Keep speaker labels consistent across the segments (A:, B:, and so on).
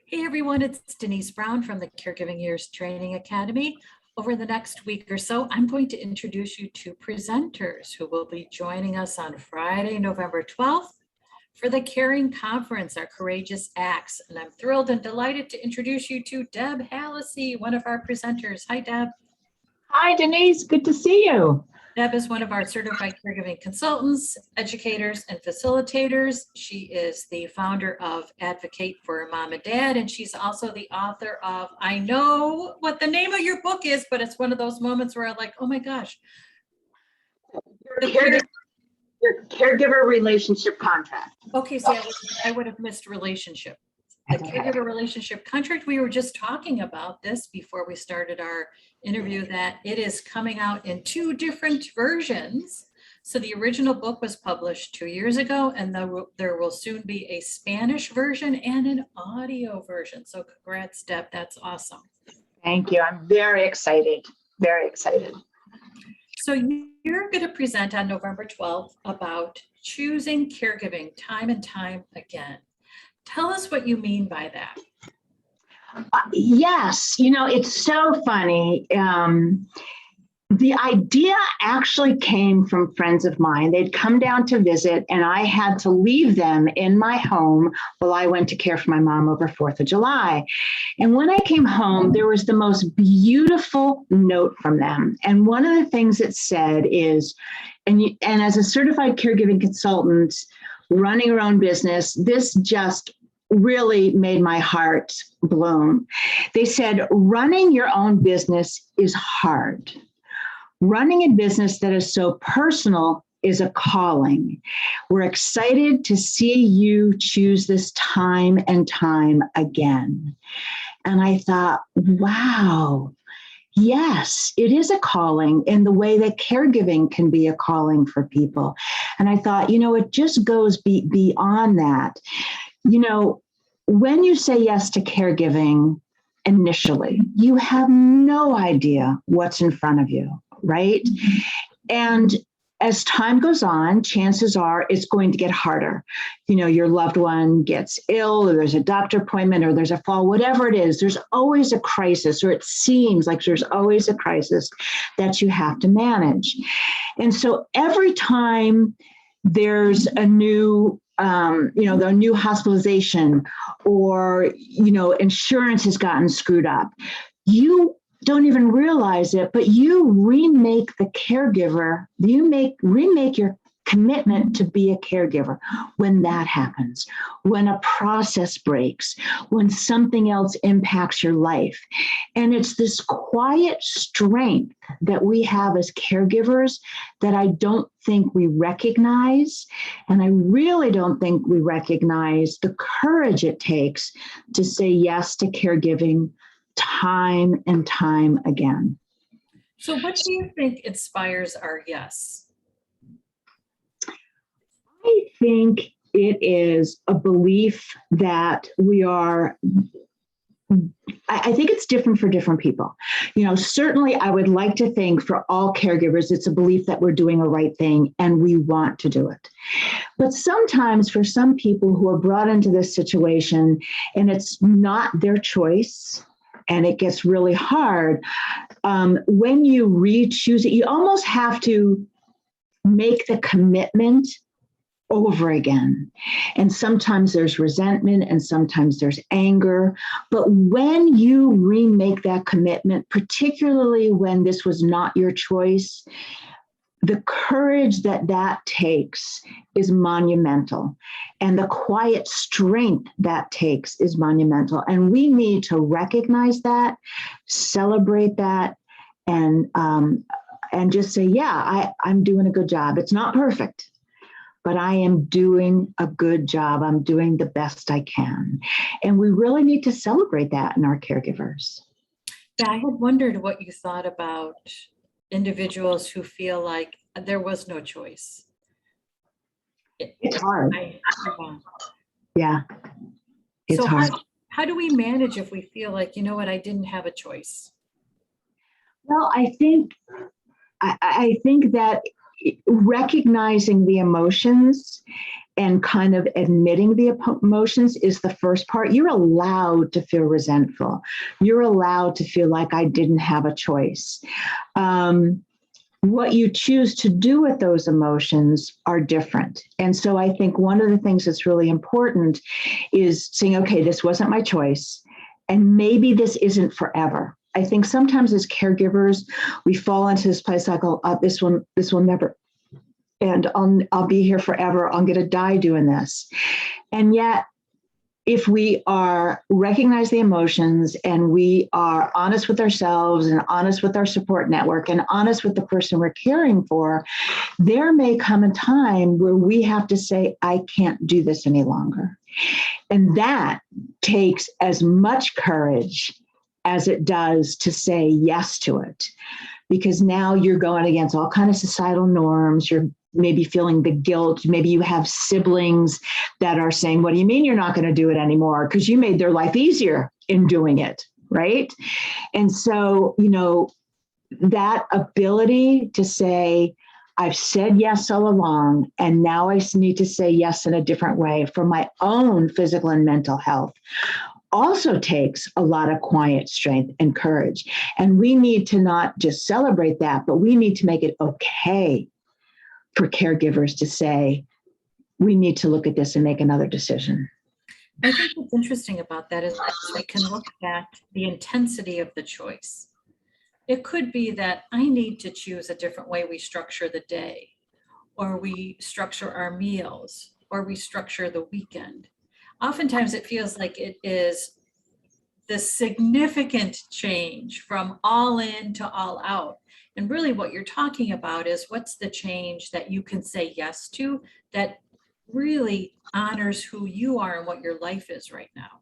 A: Hey everyone, it's Denise Brown from the Caregiving Years Training Academy. Over the next week or so, I'm going to introduce you to presenters who will be joining us on Friday, November 12th for the Caring Conference, Our Courageous Acts. And I'm thrilled and delighted to introduce you to Deb Hallisey, one of our presenters. Hi, Deb.
B: Hi, Denise. Good to see you.
A: Deb is one of our certified caregiving consultants, educators, and facilitators. She is the founder of Advocate for Mom and Dad, and she's also the author of, I know what the name of your book is, but it's one of those moments where I'm like, oh my gosh.
B: Your caregiver relationship contract.
A: Okay, so I would have missed relationship. The caregiver relationship contract, we were just talking about this before we started our interview, that it is coming out in 2 different versions. So the original book was published 2 years ago, and there will soon be a Spanish version and an audio version. So congrats, Deb, that's awesome.
B: Thank you. I'm very excited. Very excited.
A: So you're going to present on November 12th about choosing caregiving time and time again. Tell us what you mean by that.
B: Yes, it's so funny. The idea actually came from friends of mine. They'd come down to visit, and I had to leave them in my home while I went to care for my mom over 4th of July. And when I came home, there was the most beautiful note from them. And one of the things it said is, and as a certified caregiving consultant, running your own business, this just really made my heart bloom. They said, running your own business is hard. Running a business that is so personal is a calling. We're excited to see you choose this time and time again. And I thought, wow, yes, it is a calling in the way that caregiving can be a calling for people. And I thought, it just goes beyond that. When you say yes to caregiving initially, you have no idea what's in front of you, right? Mm-hmm. And as time goes on, chances are it's going to get harder. Your loved one gets ill, or there's a doctor appointment, or there's a fall, whatever it is, there's always a crisis, or it seems like there's always a crisis that you have to manage. And so every time there's a new the new hospitalization, or, insurance has gotten screwed up, you don't even realize it, but you remake the caregiver, remake your commitment to be a caregiver when that happens, when a process breaks, when something else impacts your life. And it's this quiet strength that we have as caregivers that I don't think we recognize. And I really don't think we recognize the courage it takes to say yes to caregiving time and time again.
A: So what do you think inspires our yes?
B: I think it is a belief that we are, I think it's different for different people. Certainly I would like to think for all caregivers, it's a belief that we're doing a right thing and we want to do it. But sometimes for some people who are brought into this situation and it's not their choice, and it gets really hard, when you re-choose it, you almost have to make the commitment over again. And sometimes there's resentment and sometimes there's anger. But when you remake that commitment, particularly when this was not your choice, the courage that takes is monumental. And the quiet strength that takes is monumental. And we need to recognize that, celebrate that, and just say, yeah, I'm doing a good job. It's not perfect, but I am doing a good job. I'm doing the best I can. And we really need to celebrate that in our caregivers.
A: Yeah, I had wondered what you thought about individuals who feel like there was no choice.
B: It's hard. Yeah. It's
A: so
B: hard.
A: How do we manage if we feel like, I didn't have a choice?
B: Well, I think that recognizing the emotions and kind of admitting the emotions is the first part. You're allowed to feel resentful. You're allowed to feel like I didn't have a choice. What you choose to do with those emotions are different. And so I think one of the things that's really important is saying, okay, this wasn't my choice, and maybe this isn't forever. I think sometimes as caregivers, we fall into this place like, oh, this will never, and I'll be here forever. I'm going to die doing this. And yet, if we are recognize the emotions and we are honest with ourselves and honest with our support network and honest with the person we're caring for, there may come a time where we have to say, I can't do this any longer. And that takes as much courage as it does to say yes to it, because now you're going against all kinds of societal norms. You're maybe feeling the guilt. Maybe you have siblings that are saying, what do you mean you're not going to do it anymore? Because you made their life easier in doing it, right? And so, that ability to say, I've said yes all along, and now I need to say yes in a different way for my own physical and mental health, also takes a lot of quiet strength and courage. And we need to not just celebrate that, but we need to make it okay for caregivers to say, we need to look at this and make another decision.
A: I think what's interesting about that is we can look at the intensity of the choice. It could be that I need to choose a different way we structure the day, or we structure our meals, or we structure the weekend. Oftentimes it feels like it is the significant change from all in to all out. And really what you're talking about is what's the change that you can say yes to that really honors who you are and what your life is right now.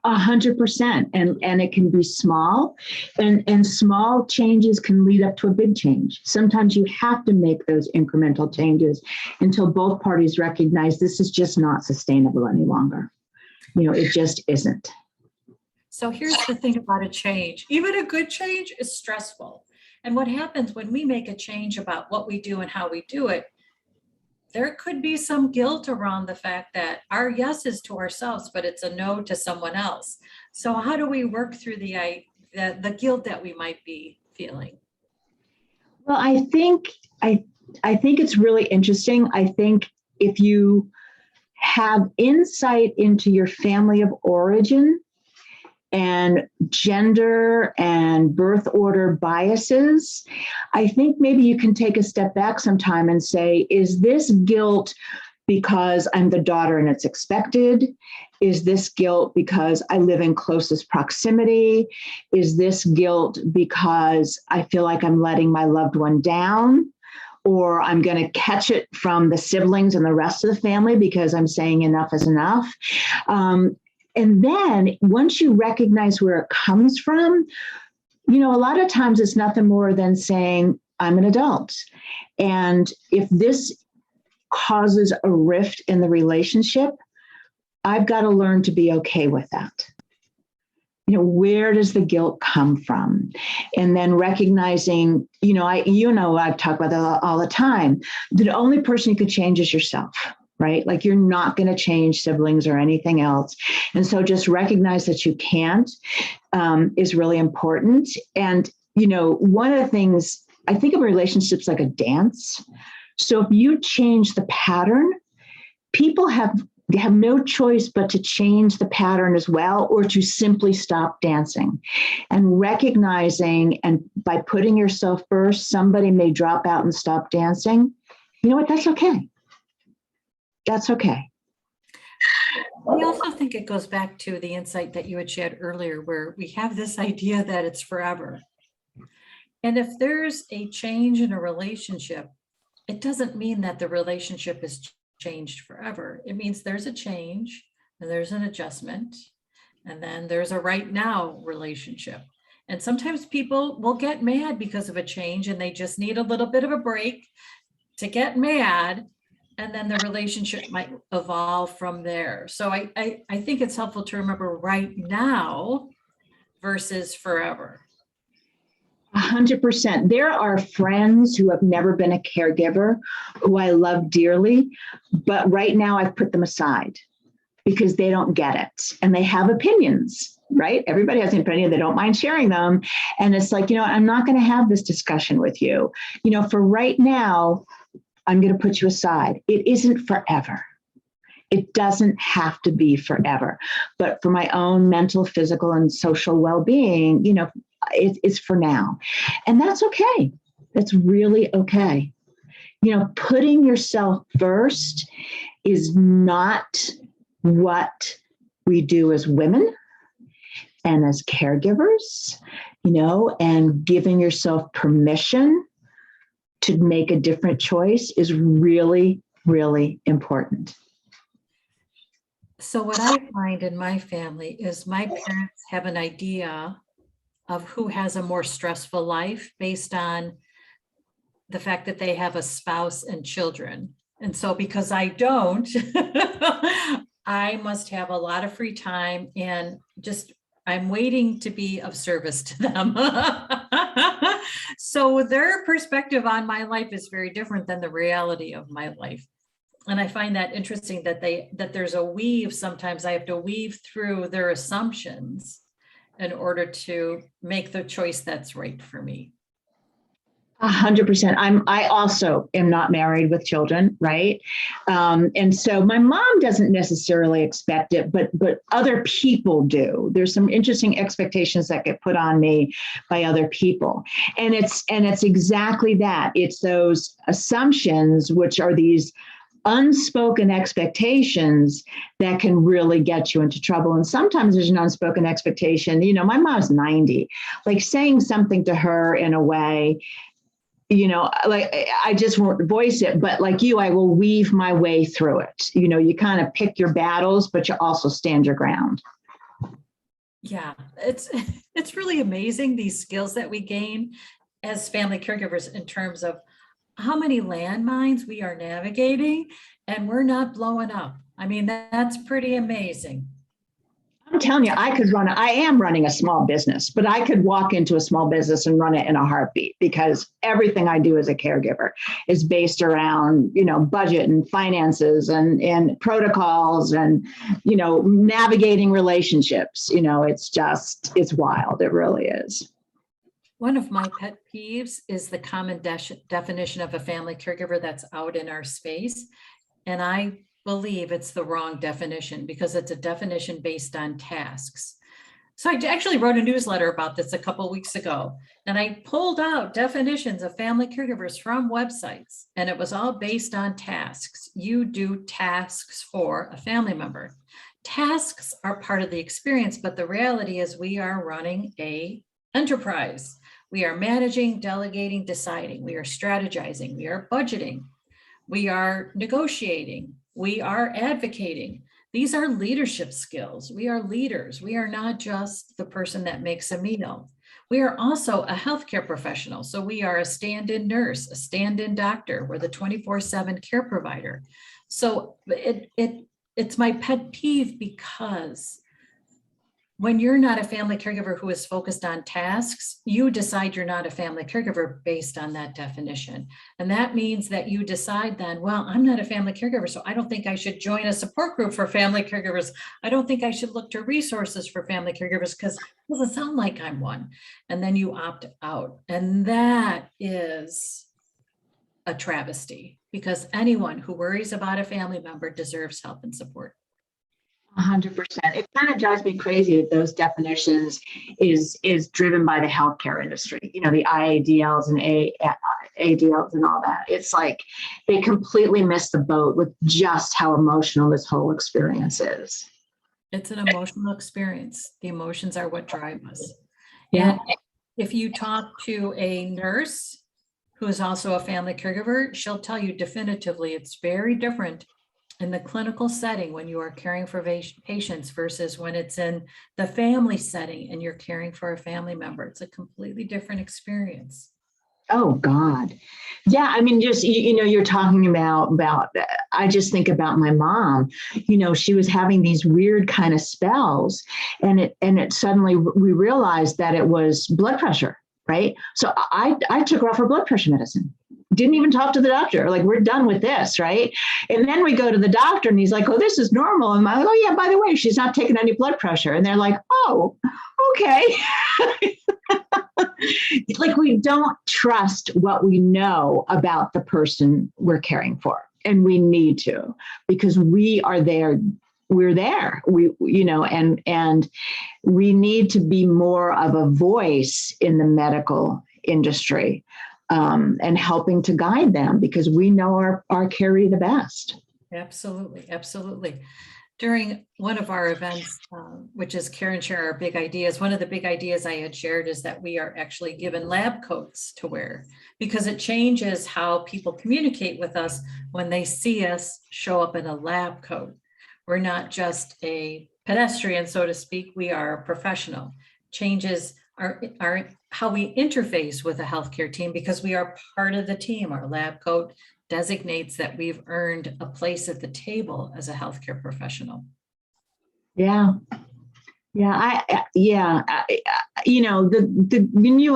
B: 100%. And it can be small, and small changes can lead up to a big change. Sometimes you have to make those incremental changes until both parties recognize this is just not sustainable any longer. It just isn't.
A: So here's the thing about a change. Even a good change is stressful. And what happens when we make a change about what we do and how we do it, there could be some guilt around the fact that our yes is to ourselves, but it's a no to someone else. So how do we work through the guilt that we might be feeling?
B: Well, I think it's really interesting. I think if you have insight into your family of origin and gender and birth order biases, I think maybe you can take a step back sometime and say, is this guilt because I'm the daughter and it's expected? Is this guilt because I live in closest proximity? Is this guilt because I feel like I'm letting my loved one down? Or I'm going to catch it from the siblings and the rest of the family because I'm saying enough is enough. And then once you recognize where it comes from, a lot of times it's nothing more than saying, I'm an adult. And if this causes a rift in the relationship, I've got to learn to be okay with that. Where does the guilt come from? And then recognizing, I've talked about that all the time. The only person you could change is yourself, right? Like you're not going to change siblings or anything else. And so just recognize that you can't is really important. And, one of the things, I think of relationships like a dance. So if you change the pattern, people have no choice but to change the pattern as well, or to simply stop dancing. And recognizing, and by putting yourself first, somebody may drop out and stop dancing. You know what? That's okay. That's okay.
A: I also think it goes back to the insight that you had shared earlier, where we have this idea that it's forever. And if there's a change in a relationship, it doesn't mean that the relationship is changed forever. It means there's a change and there's an adjustment, and then there's a right now relationship. And sometimes people will get mad because of a change and they just need a little bit of a break to get mad, and then the relationship might evolve from there. So I think it's helpful to remember right now versus forever.
B: 100%. There are friends who have never been a caregiver who I love dearly, but right now I've put them aside because they don't get it and they have opinions, right? Everybody has an opinion. They don't mind sharing them. And it's like, I'm not going to have this discussion with you. For right now, I'm going to put you aside. It isn't forever. It doesn't have to be forever. But for my own mental, physical, and social well-being, it's for now. And that's okay. That's really okay. Putting yourself first is not what we do as women and as caregivers, and giving yourself permission to make a different choice is really, really important.
A: So what I find in my family is my parents have an idea of who has a more stressful life based on the fact that they have a spouse and children. And so because I don't, I must have a lot of free time and I'm waiting to be of service to them. So their perspective on my life is very different than the reality of my life. And I find that interesting that there's a weave. Sometimes I have to weave through their assumptions in order to make the choice that's right for me.
B: 100%. I also am not married with children, right? And so my mom doesn't necessarily expect it, but other people do. There's some interesting expectations that get put on me by other people. And it's exactly that. It's those assumptions, which are these unspoken expectations that can really get you into trouble. And sometimes there's an unspoken expectation. My mom's 90, like saying something to her in a way, like I just won't voice it, but like you, I will weave my way through it. You kind of pick your battles, but you also stand your ground.
A: Yeah, it's really amazing, these skills that we gain as family caregivers in terms of how many landmines we are navigating and we're not blowing up. I mean, that's pretty amazing.
B: I'm telling you, I am running a small business, but I could walk into a small business and run it in a heartbeat because everything I do as a caregiver is based around, budget and finances and protocols and, navigating relationships. It's wild. It really is.
A: One of my pet peeves is the common definition of a family caregiver that's out in our space. And I believe it's the wrong definition because it's a definition based on tasks. So I actually wrote a newsletter about this a couple of weeks ago, and I pulled out definitions of family caregivers from websites, and it was all based on tasks. You do tasks for a family member. Tasks are part of the experience, but the reality is we are running an enterprise. We are managing, delegating, deciding. We are strategizing. We are budgeting. We are negotiating. We are advocating. These are leadership skills. We are leaders. We are not just the person that makes a meal. We are also a healthcare professional. So we are a stand-in nurse, a stand-in doctor. We're the 24/7 care provider. So it's my pet peeve because when you're not a family caregiver who is focused on tasks, you decide you're not a family caregiver based on that definition. And that means that you decide then, well, I'm not a family caregiver, so I don't think I should join a support group for family caregivers. I don't think I should look to resources for family caregivers because it doesn't sound like I'm one. And then you opt out. And that is a travesty because anyone who worries about a family member deserves help and support.
B: 100%. It kind of drives me crazy that those definitions is driven by the healthcare industry, the IADLs and ADLs and all that. It's like they completely miss the boat with just how emotional this whole experience is.
A: It's an emotional experience. The emotions are what drive us.
B: Yeah.
A: And if you talk to a nurse who is also a family caregiver, she'll tell you definitively it's very different in the clinical setting when you are caring for patients versus when it's in the family setting and you're caring for a family member. It's a completely different experience.
B: Oh God. Yeah. I mean, just, you're talking about, I just think about my mom, she was having these weird kind of spells and it suddenly we realized that it was blood pressure. right? So I took her off her blood pressure medicine. Didn't even talk to the doctor. Like, we're done with this, right? And then we go to the doctor and he's like, oh, this is normal. And I'm like, oh yeah, by the way, she's not taking any blood pressure. And they're like, oh, okay. Like, we don't trust what we know about the person we're caring for. And we need to, because we are there. We're there. And we need to be more of a voice in the medical industry, and helping to guide them, because we know our carrier the best.
A: Absolutely. Absolutely. During one of our events, which is Care and Share Our Big Ideas, one of the big ideas I had shared is that we are actually given lab coats to wear, because it changes how people communicate with us when they see us show up in a lab coat. We're not just a pedestrian, so to speak. We are a professional. Changes our how we interface with a healthcare team, because we are part of the team. Our lab coat designates that we've earned a place at the table as a healthcare professional.
B: Yeah. Yeah. You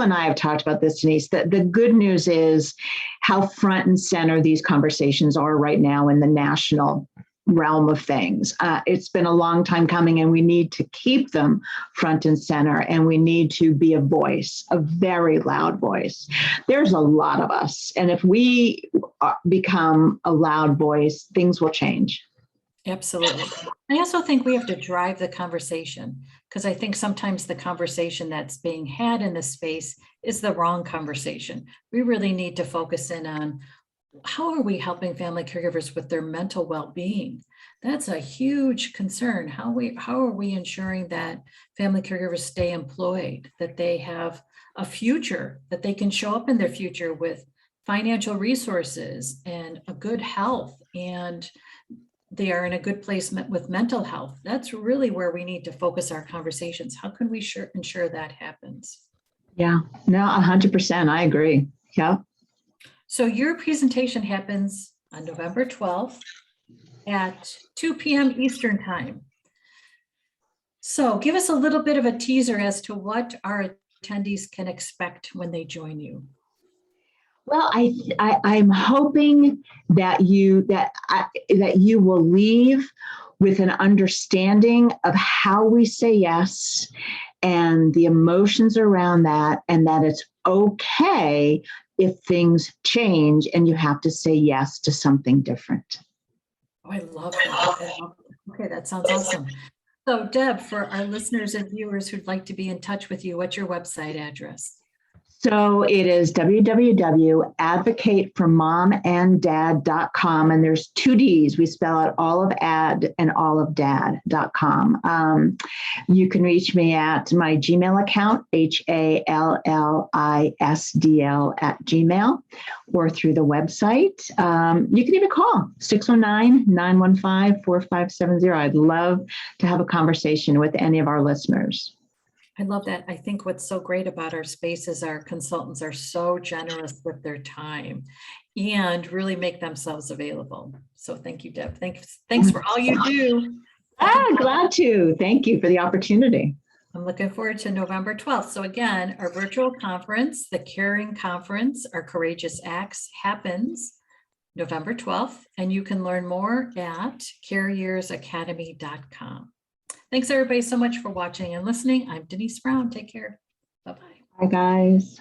B: and I have talked about this, Denise. The good news is how front and center these conversations are right now in the national realm of things. It's been a long time coming, and we need to keep them front and center, and we need to be a voice, a very loud voice. There's a lot of us, and if we become a loud voice, things will change.
A: Absolutely. I also think we have to drive the conversation, because I think sometimes the conversation that's being had in this space is the wrong conversation. We really need to focus in on, how are we helping family caregivers with their mental well-being? That's a huge concern. How are we ensuring that family caregivers stay employed, that they have a future, that they can show up in their future with financial resources and a good health, and they are in a good place with mental health? That's really where we need to focus our conversations. How can we ensure that happens?
B: Yeah, no, 100%. I agree. Yeah.
A: So your presentation happens on November 12th at 2 p.m. Eastern Time. So give us a little bit of a teaser as to what our attendees can expect when they join you.
B: Well, I'm hoping that you will leave with an understanding of how we say yes and the emotions around that, and that it's okay if things change and you have to say yes to something different.
A: Oh, I love that. Okay, that sounds awesome. So Deb, for our listeners and viewers who'd like to be in touch with you, what's your website address?
B: So it is www.advocateformomanddad.com. And there's 2 D's. We spell out all of ad and all of dad.com. You can reach me at my Gmail account, HALLISDL@gmail, or through the website. You can even call 609-915-4570. I'd love to have a conversation with any of our listeners.
A: I love that. I think what's so great about our space is our consultants are so generous with their time and really make themselves available. So thank you, Deb. Thanks for all you do.
B: Glad to. Thank you for the opportunity.
A: I'm looking forward to November 12th. So again, our virtual conference, the Caring Conference, our Courageous Acts, happens November 12th, and you can learn more at careyearsacademy.com. Thanks everybody so much for watching and listening. I'm Denise Brown. Take care. Bye-bye.
B: Bye, guys.